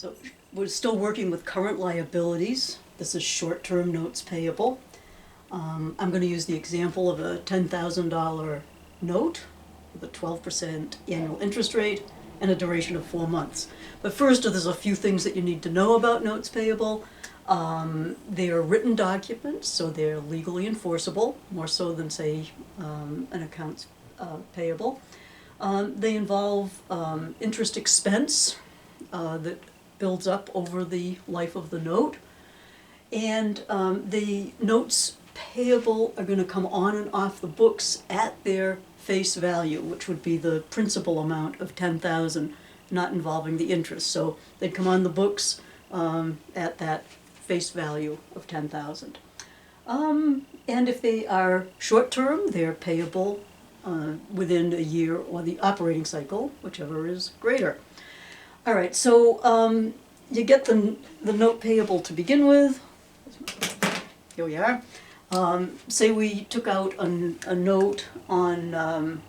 So we're still working with current liabilities. This is short-term notes payable. I'm going to use the example of a $10,000 note with a 12% annual interest rate and a duration of 4 months. But first, there's a few things that you need to know about notes payable. They are written documents, so they're legally enforceable, more so than, say, an accounts payable. They involve interest expense that builds up over the life of the note. And the notes payable are going to come on and off the books at their face value, which would be the principal amount of $10,000, not involving the interest. So they'd come on the books at that face value of $10,000. And if they are short-term, they're payable within a year or the operating cycle, whichever is greater. All right, so you get the note payable to begin with. Here we are. Say we took out a note on,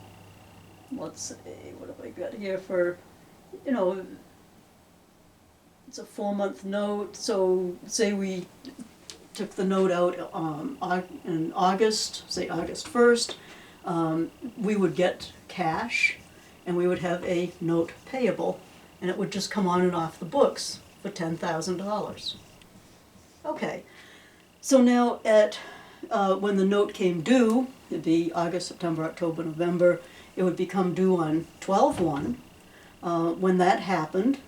let's say, what have I got here for, it's a 4-month note. So say we took the note out in August, say August 1st, we would get cash and we would have a note payable, and it would just come on and off the books for $10,000. Okay, so now when the note came due, it'd be August, September, October, November, it would become due on 12/1. When that happened,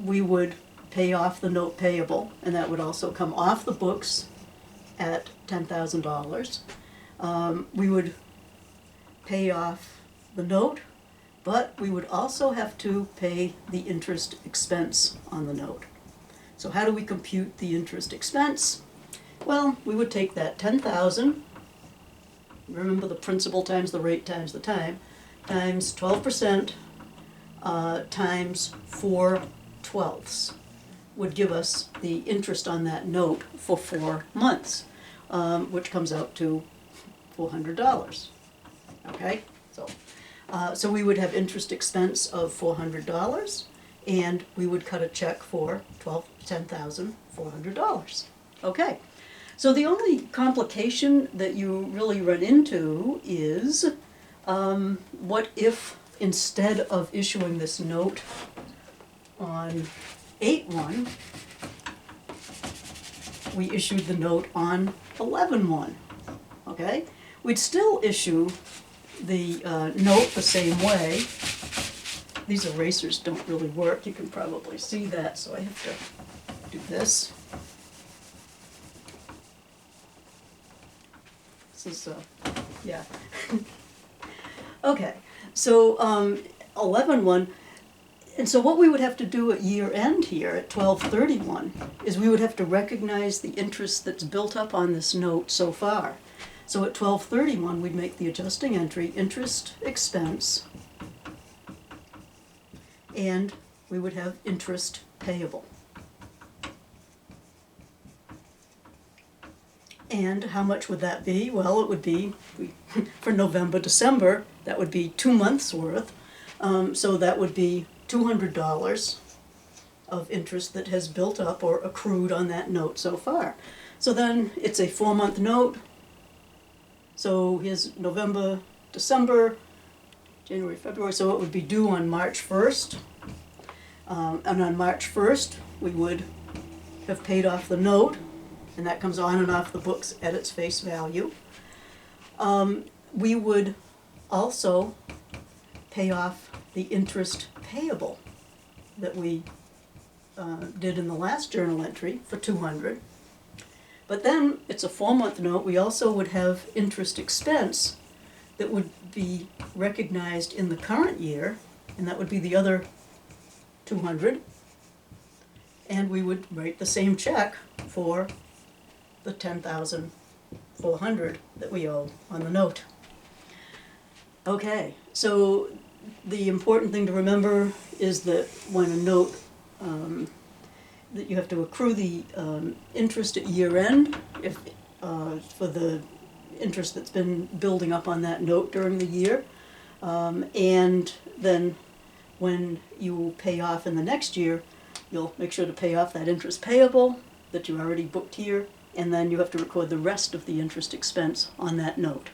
we would pay off the note payable, and that would also come off the books at $10,000. We would pay off the note, but we would also have to pay the interest expense on the note. So how do we compute the interest expense? Well, we would take that $10,000, remember the principal times the rate times the time, times 12%, times 4/12 would give us the interest on that note for 4 months, which comes out to $400. Okay, so we would have interest expense of $400, and we would cut a check for $10,400. Okay, so the only complication that you really run into is what if instead of issuing this note on 8/1, we issued the note on 11/1, okay? We'd still issue the note the same way. These erasers don't really work, you can probably see that, so I have to do this. This is, yeah. Okay, so 11/1, and so what we would have to do at year end here, at 12/31, is we would have to recognize the interest that's built up on this note so far. So at 12/31, we'd make the adjusting entry, interest expense, and we would have interest payable. And how much would that be? Well, it would be, for November, December, that would be 2 months worth. So that would be $200 of interest that has built up or accrued on that note so far. So then it's a 4-month note. So here's November, December, January, February, so it would be due on March 1st. And on March 1st, we would have paid off the note, and that comes on and off the books at its face value. We would also pay off the interest payable that we did in the last journal entry for $200. But then it's a 4-month note. We also would have interest expense that would be recognized in the current year, and that would be the other $200. And we would write the same check for the $10,400 that we owe on the note. Okay, so the important thing to remember is that when a note, that you have to accrue the interest at year end if for the interest that's been building up on that note during the year, and then when you pay off in the next year, You'll make sure to pay off that interest payable that you already booked here, and then you have to record the rest of the interest expense on that note.